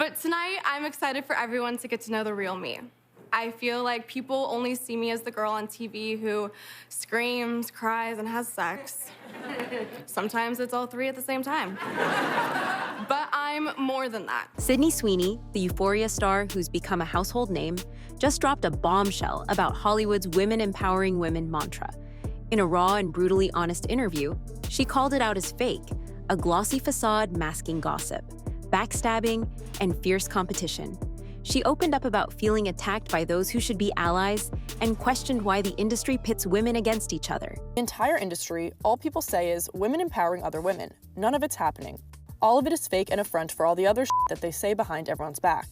But tonight, I'm excited for everyone to get to know the real me. I feel like people only see me as the girl on TV who screams, cries, and has sex. Sometimes it's all three at the same time. But I'm more than that. Sydney Sweeney, the Euphoria star who's become a household name, just dropped a bombshell about Hollywood's women empowering women mantra. In a raw and brutally honest interview, she called it out as fake, a glossy facade masking gossip, backstabbing, and fierce competition. She opened up about feeling attacked by those who should be allies and questioned why the industry pits women against each other. The entire industry, all people say is women empowering other women. None of it's happening. All of it is fake and a front for all the other that they say behind everyone's back.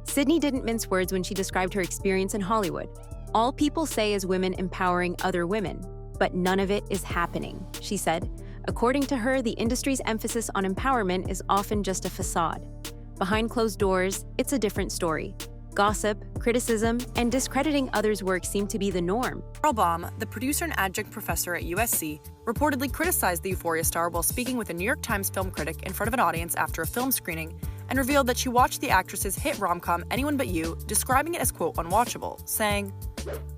Sydney didn't mince words when she described her experience in Hollywood. All people say is women empowering other women, but none of it is happening, she said. According to her, the industry's emphasis on empowerment is often just a facade. Behind closed doors, it's a different story. Gossip, criticism, and discrediting others' work seem to be the norm. Carl Baum, the producer and adjunct professor at USC, reportedly criticized the Euphoria star while speaking with a New York Times film critic in front of an audience after a film screening, and revealed that she watched the actress's hit rom-com Anyone But You, describing it as, quote, unwatchable, saying,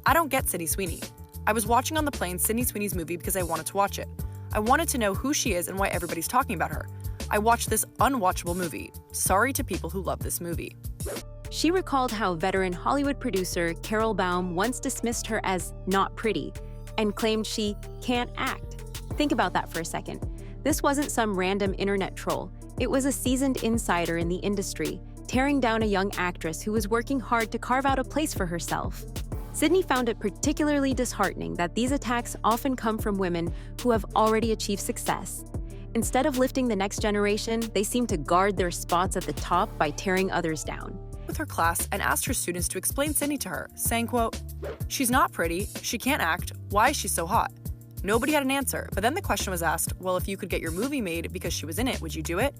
"I don't get Sydney Sweeney. I was watching on the plane Sydney Sweeney's movie because I wanted to watch it. I wanted to know who she is and why everybody's talking about her. I watched this unwatchable movie. Sorry to people who love this movie." She recalled how veteran Hollywood producer Carol Baum once dismissed her as not pretty and claimed she can't act. Think about that for a second. This wasn't some random internet troll. It was a seasoned insider in the industry, tearing down a young actress who was working hard to carve out a place for herself. Sydney found it particularly disheartening that these attacks often come from women who have already achieved success. Instead of lifting the next generation, they seem to guard their spots at the top by tearing others down. With her class and asked her students to explain Sydney to her, saying, quote, "She's not pretty, she can't act, why is she so hot?" Nobody had an answer, but then the question was asked, well, if you could get your movie made because she was in it, would you do it?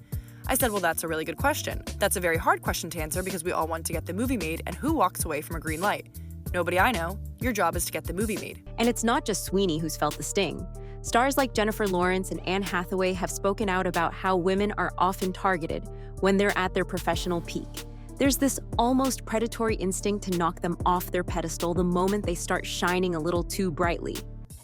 I said, well, that's a really good question. That's a very hard question to answer because we all want to get the movie made, and who walks away from a green light? Nobody I know. Your job is to get the movie made. And it's not just Sweeney who's felt the sting. Stars like Jennifer Lawrence and Anne Hathaway have spoken out about how women are often targeted when they're at their professional peak. There's this almost predatory instinct to knock them off their pedestal the moment they start shining a little too brightly.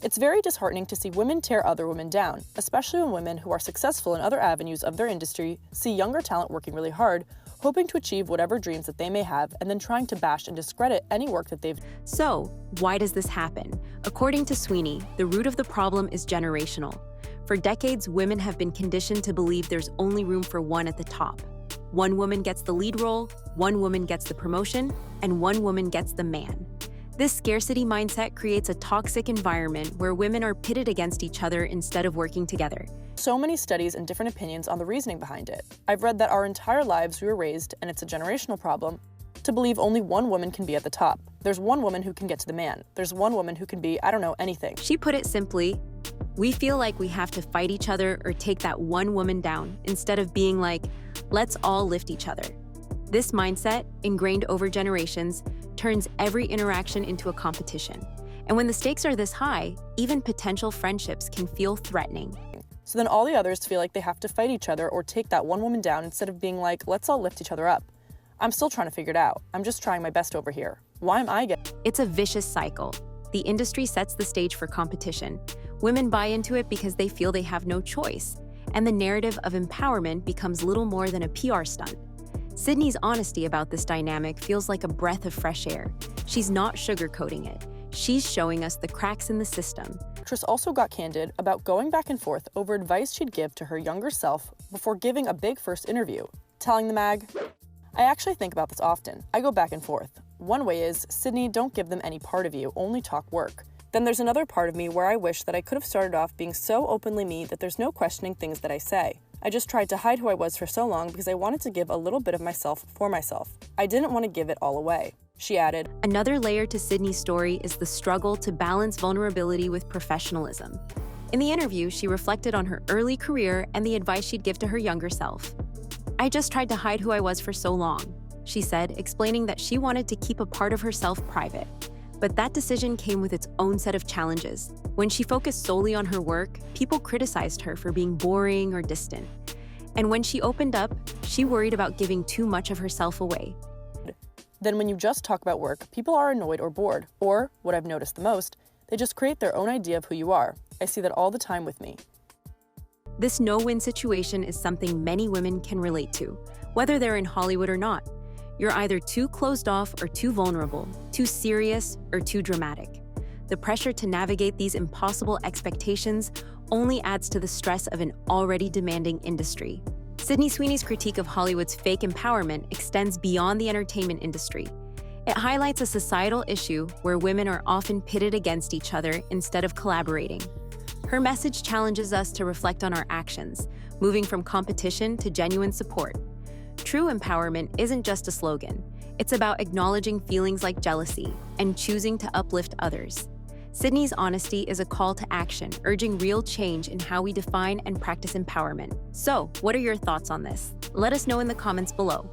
It's very disheartening to see women tear other women down, especially when women who are successful in other avenues of their industry see younger talent working really hard, hoping to achieve whatever dreams that they may have, and then trying to bash and discredit any work that they've. So, why does this happen? According to Sweeney, the root of the problem is generational. For decades, women have been conditioned to believe there's only room for one at the top. One woman gets the lead role, one woman gets the promotion, and one woman gets the man. This scarcity mindset creates a toxic environment where women are pitted against each other instead of working together. So many studies and different opinions on the reasoning behind it. I've read that our entire lives we were raised, and it's a generational problem, to believe only one woman can be at the top. There's one woman who can get to the man. There's one woman who can be, I don't know, anything. She put it simply, we feel like we have to fight each other or take that one woman down instead of being like, let's all lift each other. This mindset, ingrained over generations, turns every interaction into a competition. And when the stakes are this high, even potential friendships can feel threatening. So then all the others feel like they have to fight each other or take that one woman down instead of being like, let's all lift each other up. I'm still trying to figure it out. I'm just trying my best over here. Why am I getting? It's a vicious cycle. The industry sets the stage for competition. Women buy into it because they feel they have no choice. And the narrative of empowerment becomes little more than a PR stunt. Sydney's honesty about this dynamic feels like a breath of fresh air. She's not sugarcoating it. She's showing us the cracks in the system. The actress also got candid about going back and forth over advice she'd give to her younger self before giving a big first interview, telling the mag, "I actually think about this often. I go back and forth. One way is, Sydney, don't give them any part of you, only talk work. Then there's another part of me where I wish that I could have started off being so openly me that there's no questioning things that I say. I just tried to hide who I was for so long because I wanted to give a little bit of myself for myself. I didn't want to give it all away." She added. Another layer to Sydney's story is the struggle to balance vulnerability with professionalism. In the interview, she reflected on her early career and the advice she'd give to her younger self. "I just tried to hide who I was for so long," she said, explaining that she wanted to keep a part of herself private. But that decision came with its own set of challenges. When she focused solely on her work, people criticized her for being boring or distant. And when she opened up, she worried about giving too much of herself away. Then when you just talk about work, people are annoyed or bored, or, what I've noticed the most, they just create their own idea of who you are. I see that all the time with me. This no-win situation is something many women can relate to, whether they're in Hollywood or not. You're either too closed off or too vulnerable, too serious or too dramatic. The pressure to navigate these impossible expectations only adds to the stress of an already demanding industry. Sydney Sweeney's critique of Hollywood's fake empowerment extends beyond the entertainment industry. It highlights a societal issue where women are often pitted against each other instead of collaborating. Her message challenges us to reflect on our actions, moving from competition to genuine support. True empowerment isn't just a slogan. It's about acknowledging feelings like jealousy and choosing to uplift others. Sydney's honesty is a call to action, urging real change in how we define and practice empowerment. So, what are your thoughts on this? Let us know in the comments below.